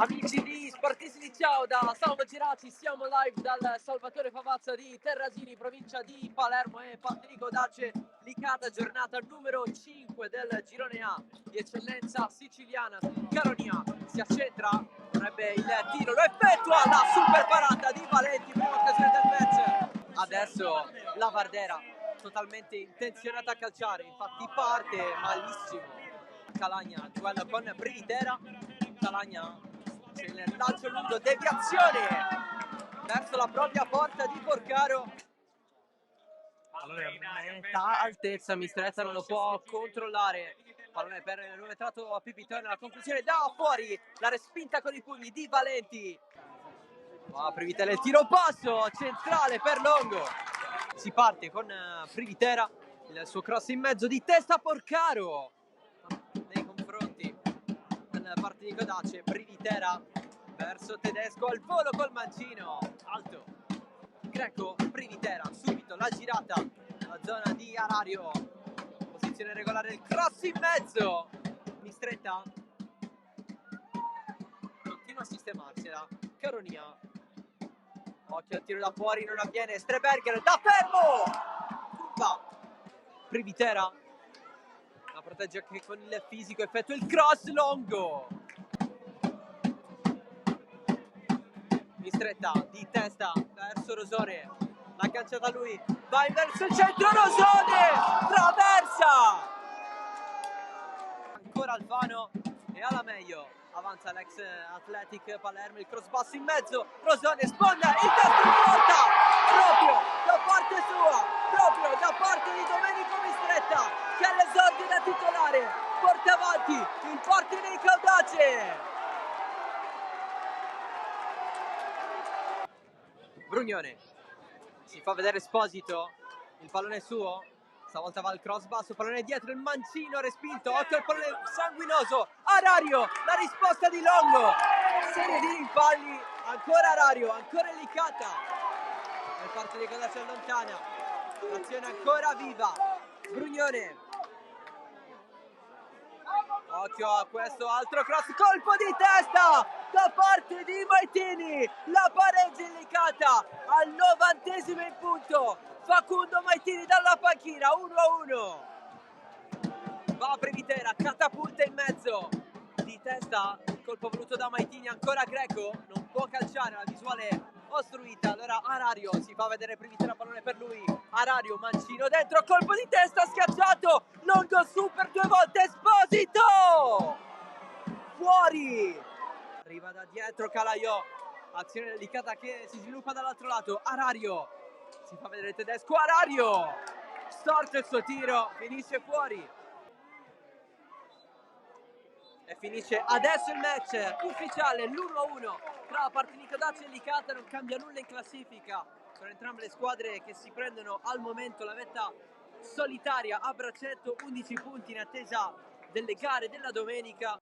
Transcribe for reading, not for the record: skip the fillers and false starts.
Amici di Sportisti, ciao da Salvo Geraci, siamo live dal Salvatore Favazza di Terrasini, provincia di Palermo e Partinico Dace Licata, giornata numero 5 del girone A di eccellenza siciliana. Caronia si accentra, vorrebbe il tiro, lo effettua, la super parata di Valenti, prima occasione del match. Adesso la Vardera totalmente intenzionata a calciare, infatti parte malissimo. Calagna duella con Privitera, Calagna c'è il lancio lungo, deviazione verso la propria porta di Porcaro. Allora, meta altezza, Mistretta non lo può controllare. Pallone per il nuovo entrato a Pipitone, la conclusione da fuori, la respinta con i pugni di Valenti. Privitera il tiro passo centrale per Longo. Si parte con Privitera, il suo cross in mezzo di testa Porcaro nei confronti del Partinico Dace. Privitera verso Tedesco al volo col mancino alto. Greco, Privitera, subito la girata nella zona di Arario, posizione regolare, il cross in mezzo. Mistretta continua a sistemarsela. Caronia, occhio al tiro da fuori, non avviene. Streberger da fermo, va Privitera, la protegge anche con il fisico, effettua il cross Longo. Mistretta di testa verso Rosone, la calciata lui, vai verso il centro, Rosone traversa, ancora Alfano e alla meglio avanza l'ex Athletic Palermo, il cross basso in mezzo, Rosone sponda il testo in porta, proprio da parte sua, proprio da parte di Domenico Mistretta, che all'esordio da titolare porta avanti il Partinico Dace. Brugnone si fa vedere Esposito, il pallone è suo, stavolta va il cross basso, pallone dietro, il mancino respinto, occhio al pallone sanguinoso, Arario, la risposta di Longo, serie di rimpalli, ancora Arario, ancora Licata, nel Partinico Dace allontana, l'azione ancora viva, Brugnone, occhio a questo altro cross, colpo di testa da parte di Maitini, la pareggia Licata al 90° in punto, Facundo Maitini dalla panchina, 1-1. Va Privitera, catapulta in mezzo, di testa, colpo voluto da Maitini, ancora Greco, non può calciare, la visuale ostruita, allora Arario si fa vedere Privitera, pallone per lui, Arario, mancino dentro, colpo di testa, schiacciato, Longo super 2 volte, Esposito! Fuori! Arriva da dietro Calaiò, azione delicata che si sviluppa dall'altro lato, Arario, si fa vedere Tedesco, Arario! Storto il suo tiro, finisce fuori. E finisce adesso il match ufficiale, l'1-1 tra Partinico Dace e Licata, non cambia nulla in classifica. Sono entrambe le squadre che si prendono al momento la vetta solitaria a braccetto, 11 punti in attesa delle gare della domenica.